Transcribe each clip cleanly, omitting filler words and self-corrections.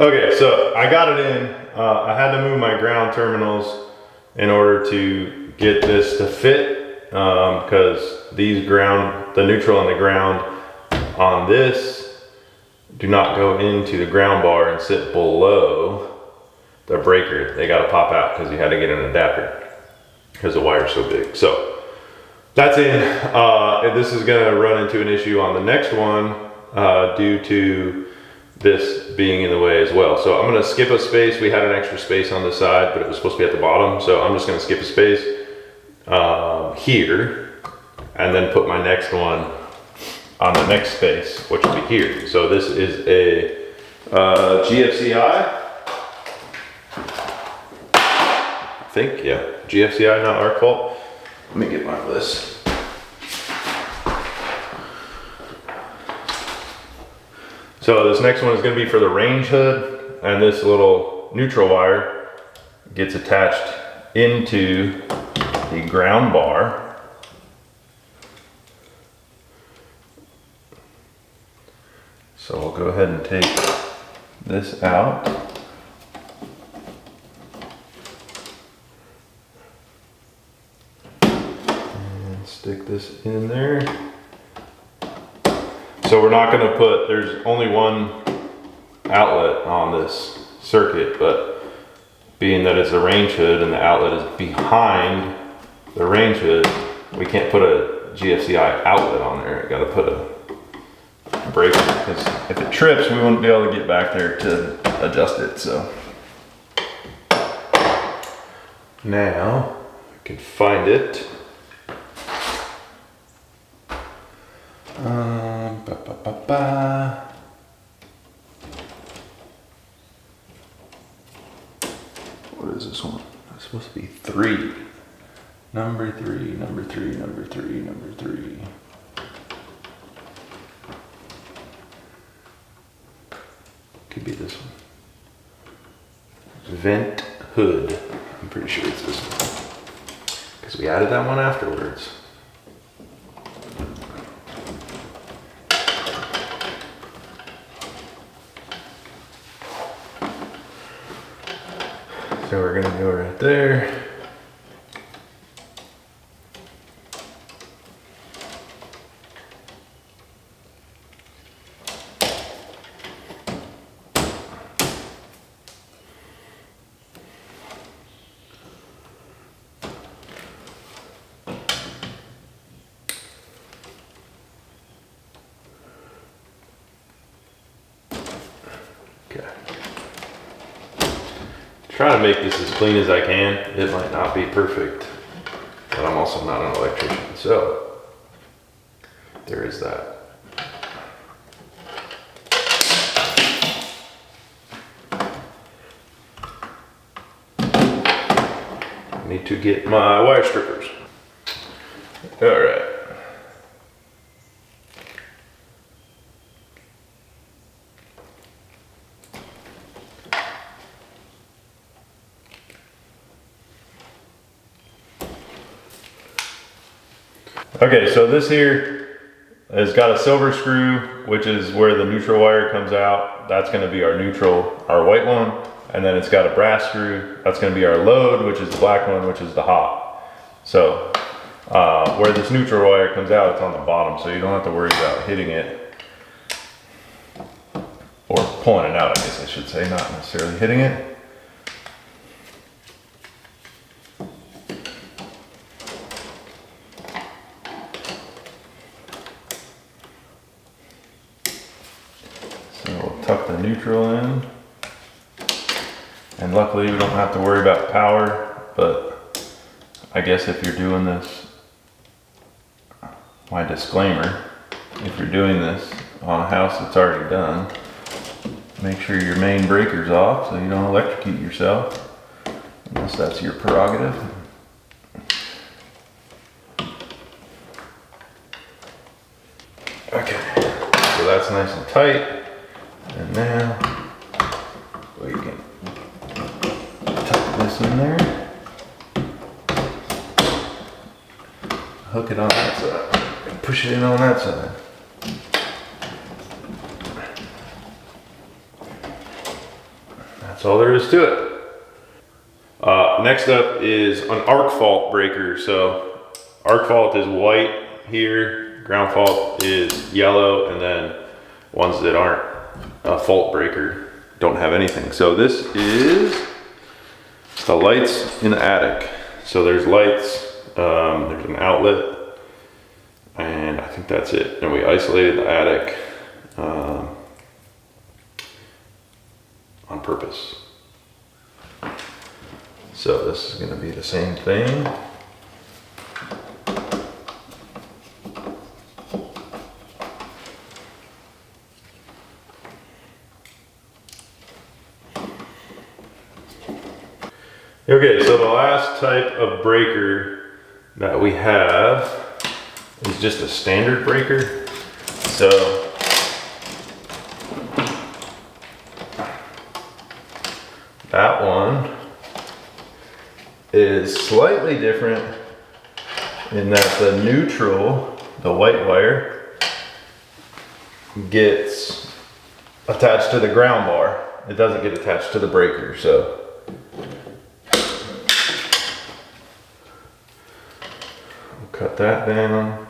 Okay, so I got it in. I had to move my ground terminals in order to get this to fit because the neutral and the ground on this do not go into the ground bar and sit below the breaker. They got to pop out because you had to get an adapter because the wire's so big. So that's in. This is going to run into an issue on the next one due to this being in the way as well. So I'm going to skip a space. We had an extra space on the side, but it was supposed to be at the bottom. So I'm just going to skip a space here and then put my next one on the next space, which will be here. So this is a GFCI. I think, yeah, GFCI, not our fault. Let me get my list. So this next one is going to be for the range hood, and this little neutral wire gets attached into the ground bar. So we'll go ahead and take this out. And stick this in there. So we're not going to put, there's only one outlet on this circuit, but being that it's a range hood and the outlet is behind the range hood, we can't put a GFCI outlet on there. We got to put a breaker because if it trips, we won't be able to get back there to adjust it. So now I can find it. What is this one? It's supposed to be 3. Number 3, number 3, number 3, number 3. Could be this one. Vent hood. I'm pretty sure it's this one. Because we added that one afterwards. So we're gonna go right there. Okay. Try to make this as clean as I can. It might not be perfect, but I'm also not an electrician, so there is that. I need to get my wire strippers. All right. Okay, so this here has got a silver screw, which is where the neutral wire comes out. That's gonna be our neutral, our white one. And then it's got a brass screw. That's gonna be our load, which is the black one, which is the hot. So where this neutral wire comes out, it's on the bottom, so you don't have to worry about hitting it. Or pulling it out, I guess I should say, not necessarily hitting it. Tuck the neutral in, and luckily we don't have to worry about power, but I guess if you're doing this, my disclaimer, if you're doing this on a house that's already done, make sure your main breaker's off so you don't electrocute yourself, unless that's your prerogative. Okay, so that's nice and tight. And now we can tuck this in there, hook it on that side, and push it in on that side. that's all there is to it. Next up is an arc fault breaker. So arc fault is white here, ground fault is yellow, and then ones that aren't a fault breaker don't have anything. So this is the lights in the attic. So there's lights, there's an outlet, and I think that's it. And we isolated the attic on purpose. So this is going to be the same thing. Okay, so the last type of breaker that we have is just a standard breaker. So that one is slightly different in that the neutral, the white wire, gets attached to the ground bar. It doesn't get attached to the breaker, so we'll cut that down.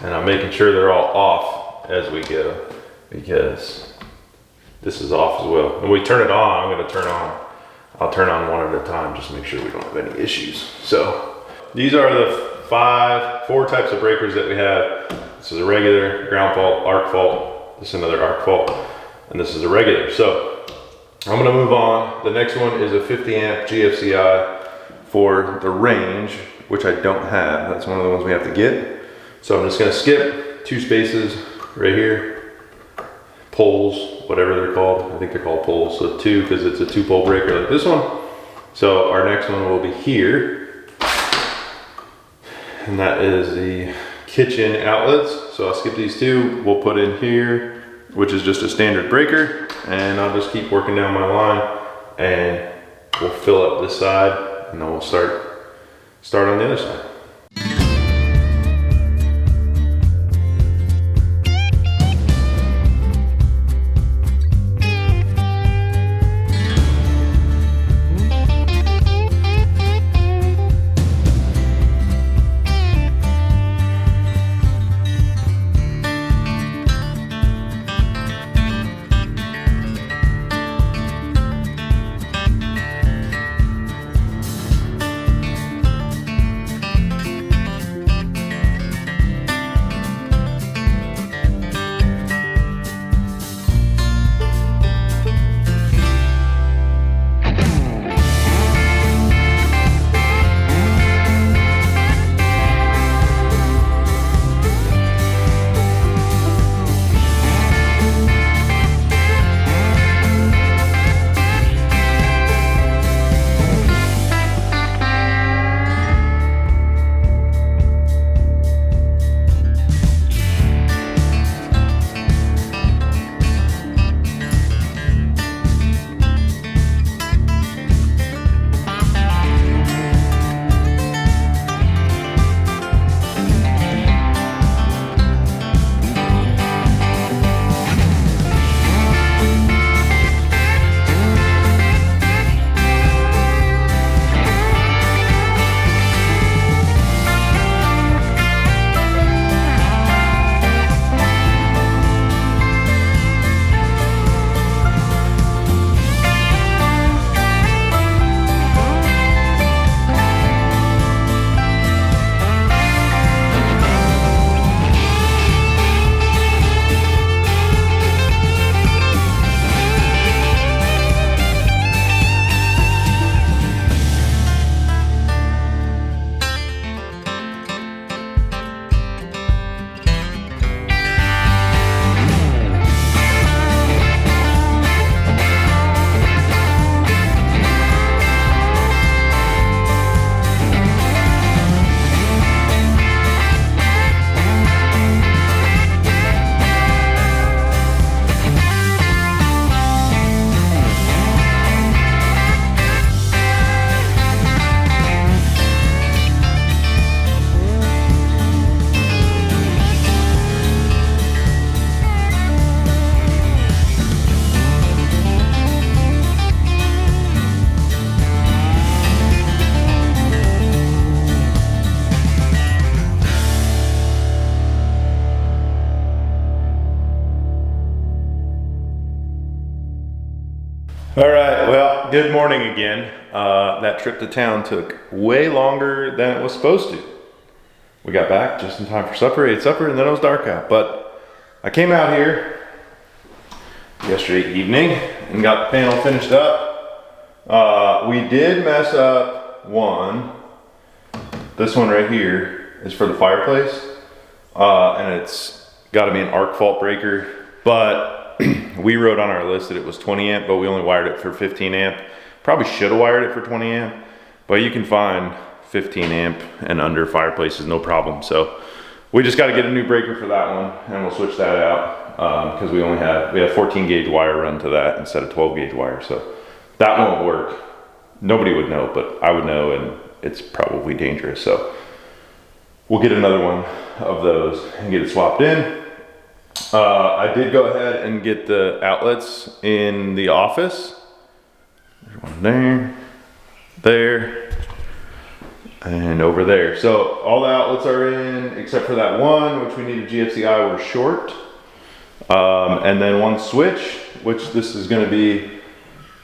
And I'm making sure they're all off as we go, because this is off as well. When we turn it on, I'll turn on one at a time, just to make sure we don't have any issues. So these are the four types of breakers that we have. This is a regular, ground fault, arc fault, this is another arc fault, and this is a regular. So I'm gonna move on. The next one is a 50 amp GFCI for the range, which I don't have. That's one of the ones we have to get. So I'm just gonna skip 2 spaces right here. Poles, whatever they're called. I think they're called poles. So 2, because it's a 2-pole breaker like this one. So our next one will be here. And that is the kitchen outlets. So I'll skip these 2. We'll put in here, which is just a standard breaker. And I'll just keep working down my line, and we'll fill up this side, and then we'll start on the other side. All right, well, good morning again. That trip to town took way longer than it was supposed to. We got back just in time for supper, ate supper, and then it was dark out. But I came out here yesterday evening and got the panel finished up. We did mess up one. This one right here is for the fireplace, and it's got to be an arc fault breaker, but we wrote on our list that it was 20 amp, but we only wired it for 15 amp. Probably should have wired it for 20 amp, but you can find 15 amp and under fireplaces, no problem. So we just got to get a new breaker for that one, and we'll switch that out because we have 14 gauge wire run to that instead of 12 gauge wire. So that won't work. Nobody would know, but I would know, and it's probably dangerous. So we'll get another one of those and get it swapped in. I did go ahead and get the outlets in the office. There's one there, and over there. So all the outlets are in except for that one, which we need a GFCI, we're short. And then one switch, which this is gonna be,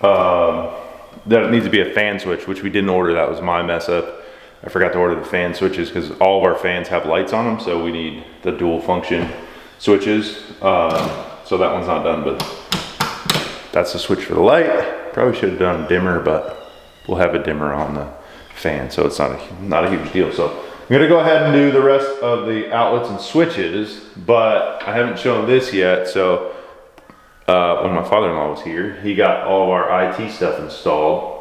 that needs to be a fan switch, which we didn't order. That was my mess up. I forgot to order the fan switches because all of our fans have lights on them, so we need the dual function switches. So that one's not done, but that's the switch for the light. Probably should have done a dimmer, but we'll have a dimmer on the fan, so it's not a huge deal. So I'm gonna go ahead and do the rest of the outlets and switches, but I haven't shown this yet. So when my father-in-law was here, he got all of our IT stuff installed.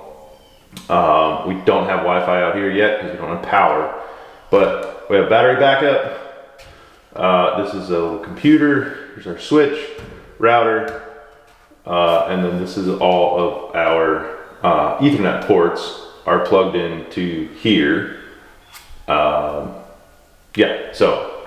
We don't have Wi-Fi out here yet because we don't have power, but we have battery backup. This is a little computer. Here's our switch, router, and then this is all of our Ethernet ports are plugged into here. Yeah, so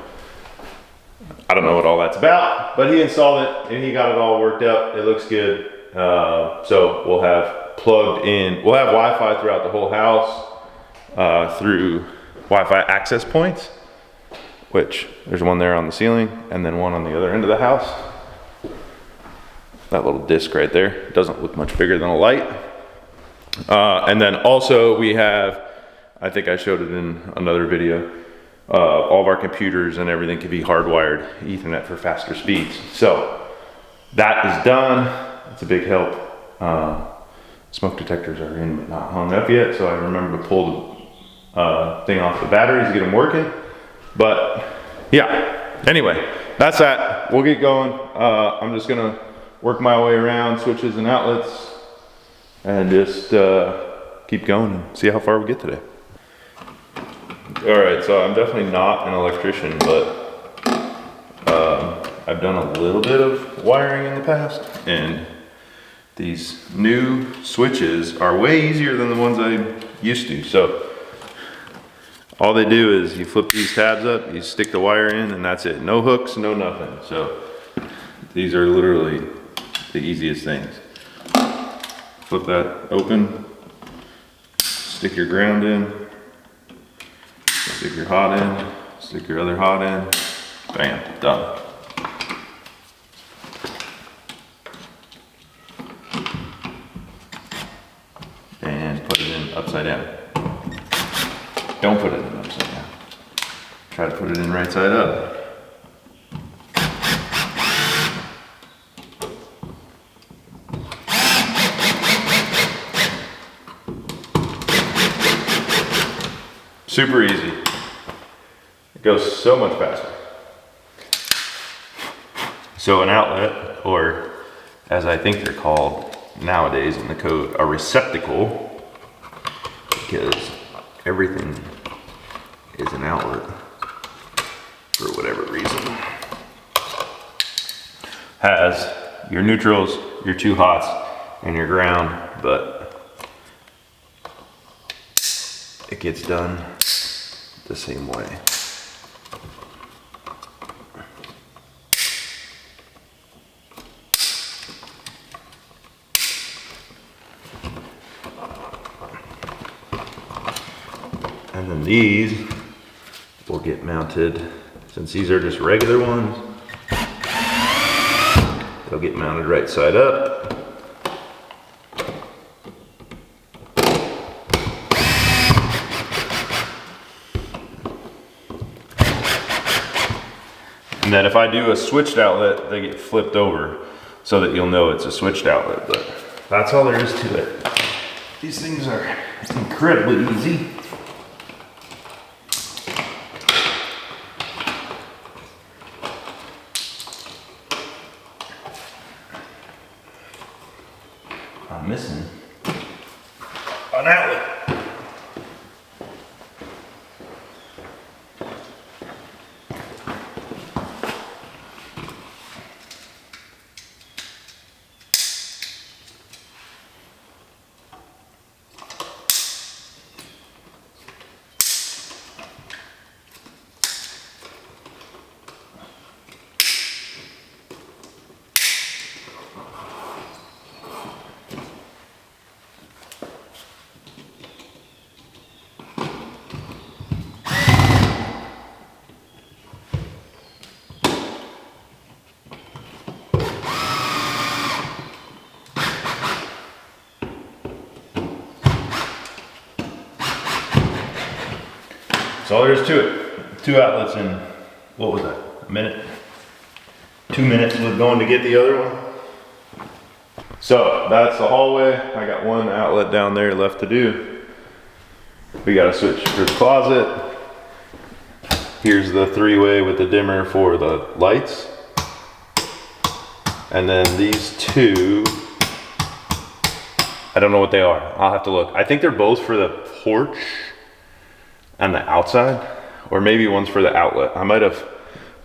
I don't know what all that's about, but he installed it and he got it all worked up. It looks good. So we'll have plugged in, we'll have Wi-Fi throughout the whole house through Wi-Fi access points, which there's one there on the ceiling and then one on the other end of the house. That little disc right there doesn't look much bigger than a light. And then also we have, I think I showed it in another video, all of our computers and everything can be hardwired Ethernet for faster speeds. So that is done. It's a big help. Smoke detectors are in but not hung up yet, so I remember to pull the thing off the batteries to get them working. But yeah, anyway, that's that. We'll get going. I'm just gonna work my way around switches and outlets and just keep going and see how far we get today. All right, so I'm definitely not an electrician, but I've done a little bit of wiring in the past, and these new switches are way easier than the ones I used to. So all they do is you flip these tabs up, you stick the wire in, and that's it. No hooks, no nothing. So these are literally the easiest things. Flip that open, stick your ground in, stick your hot in, stick your other hot in, bam, done. And put it in upside down. Don't put it in upside down. Try to put it in right side up. Super easy. It goes so much faster. So an outlet, or as I think they're called nowadays in the code, a receptacle, because everything is an outlet for whatever reason, has your neutrals, your two hots, and your ground, but it gets done the same way. And then these will get mounted, since these are just regular ones, they'll get mounted right side up. And then if I do a switched outlet, they get flipped over so that you'll know it's a switched outlet, but that's all there is to it. These things are incredibly easy. I'm missing an outlet. That's all there is to it. 2 outlets in, what was that, a minute? 2 minutes was going to get the other one. So that's the hallway. I got 1 outlet down there left to do. We got to switch for the closet. Here's the 3-way with the dimmer for the lights. And then these 2, I don't know what they are. I'll have to look. I think they're both for the porch and the outside, or maybe one's for the outlet. I might have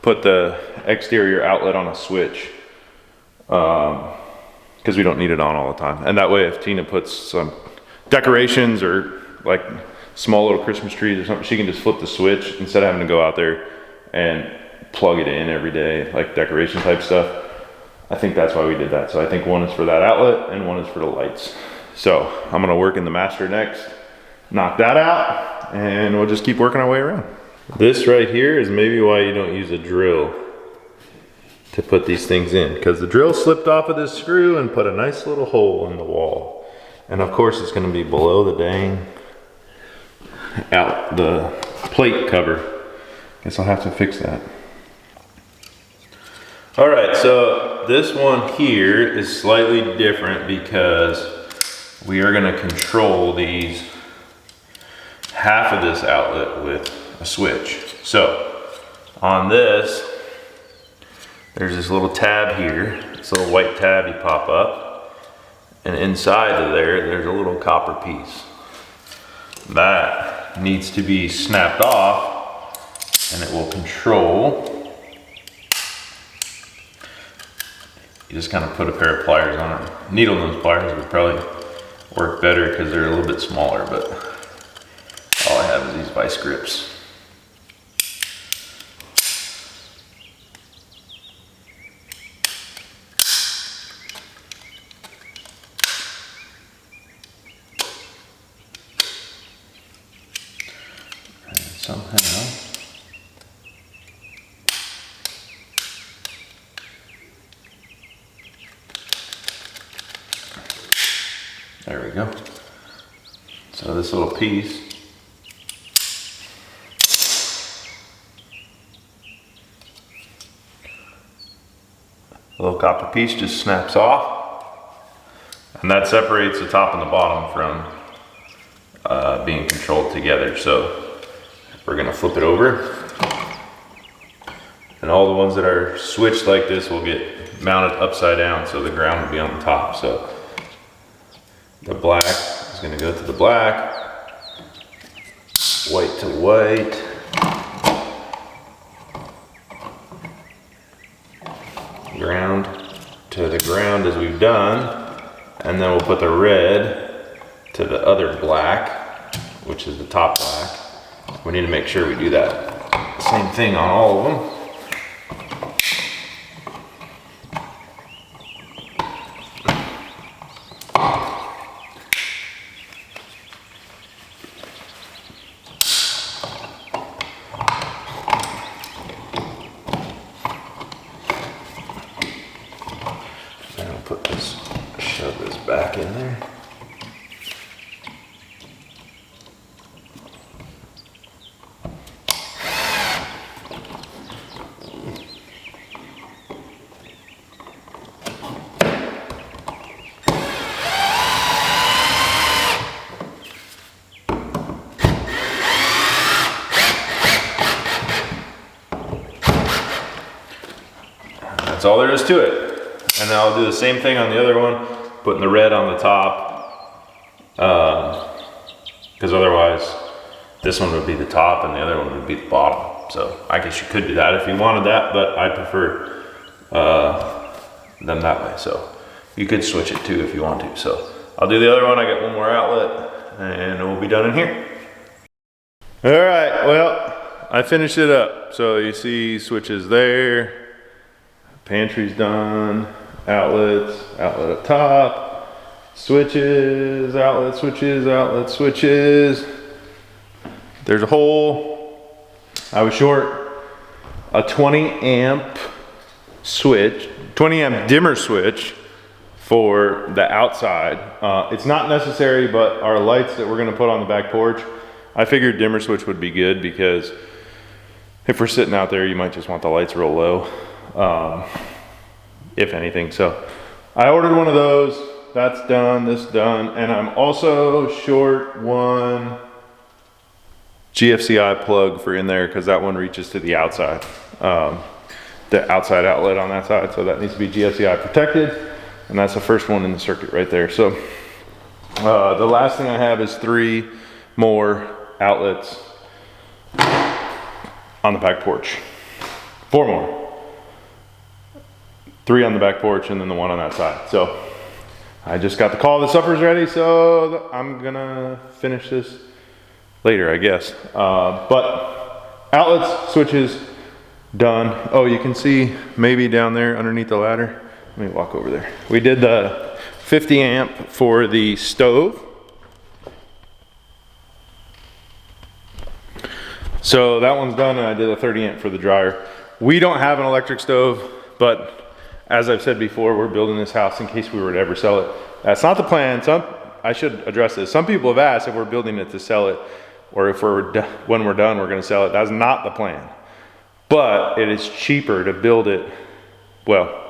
put the exterior outlet on a switch because we don't need it on all the time. And that way if Tina puts some decorations or like small little Christmas trees or something, she can just flip the switch instead of having to go out there and plug it in every day, like decoration type stuff. I think that's why we did that. So I think one is for that outlet and one is for the lights. So I'm gonna work in the master next, knock that out, and we'll just keep working our way around. This right here is maybe why you don't use a drill to put these things in, because the drill slipped off of this screw and put a nice little hole in the wall. And of course it's gonna be below the dang out the plate cover. Guess I'll have to fix that. All right, so this one here is slightly different because we are gonna control these, half of this outlet with a switch. So on this, there's this little tab here, this little white tab you pop up, and inside of there, there's a little copper piece. That needs to be snapped off and it will control. You just kind of put a pair of pliers on it. Needle nose pliers would probably work better because they're a little bit smaller, but all I have is these vice grips. And somehow there we go. So this little piece the little copper piece just snaps off, and that separates the top and the bottom from being controlled together. So we're gonna flip it over, and all the ones that are switched like this will get mounted upside down, so the ground will be on the top. So the black is gonna go to the black, white to white, ground to the ground as we've done, and then we'll put the red to the other black, which is the top black. We need to make sure we do that same thing on all of them. Shove this back in there. That's all there is to it. And then I'll do the same thing on the other one, putting the red on the top, because otherwise this one would be the top and the other one would be the bottom. So I guess you could do that if you wanted that, but I prefer them that way. So you could switch it too if you want to. So I'll do the other one. I got one more outlet and we'll be done in here. All right, well, I finished it up. So you see switches there, pantry's done, outlets, outlet up top, switches, outlet switches, outlet switches. There's a hole. I was short a 20 amp switch, 20 amp dimmer switch for the outside. It's not necessary, but our lights that we're gonna put on the back porch, I figured dimmer switch would be good because if we're sitting out there, you might just want the lights real low, if anything. So I ordered one of those. That's done, this done. And I'm also short one GFCI plug for in there because that one reaches to the outside, the outside outlet on that side. So that needs to be GFCI protected. And that's the first one in the circuit right there. So the last thing I have is 3 more outlets on the back porch. 4 more. 3 on the back porch and then the one on that side. So I just got the call, the supper's ready, so I'm gonna finish this later, I guess. But outlets, switches, done. Oh, you can see maybe down there underneath the ladder. Let me walk over there. We did the 50 amp for the stove. So that one's done, and I did a 30 amp for the dryer. We don't have an electric stove, but as I've said before, we're building this house in case we were to ever sell it. That's not the plan. I should address this. Some people have asked if we're building it to sell it, or if when we're done, we're gonna sell it. That's not the plan. But it is cheaper to build it. Well,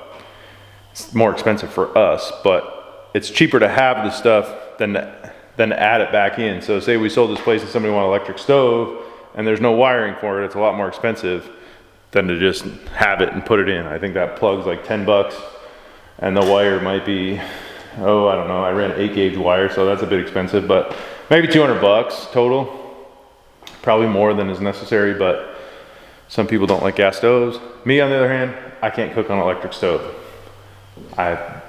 it's more expensive for us, but it's cheaper to have the stuff than to add it back in. So say we sold this place and somebody wanted an electric stove and there's no wiring for it, it's a lot more expensive than to just have it and put it in. I think that plug's like 10 bucks and the wire might be, oh, I don't know, I ran 8 gauge wire, so that's a bit expensive, but maybe 200 bucks total. Probably more than is necessary, but some people don't like gas stoves. Me, on the other hand, I can't cook on an electric stove. I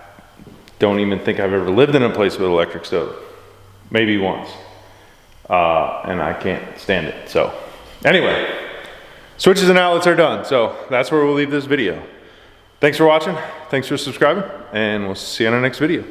don't even think I've ever lived in a place with an electric stove. Maybe once. And I can't stand it. So anyway, switches and outlets are done. So that's where we'll leave this video. Thanks for watching. Thanks for subscribing, and we'll see you on the next video.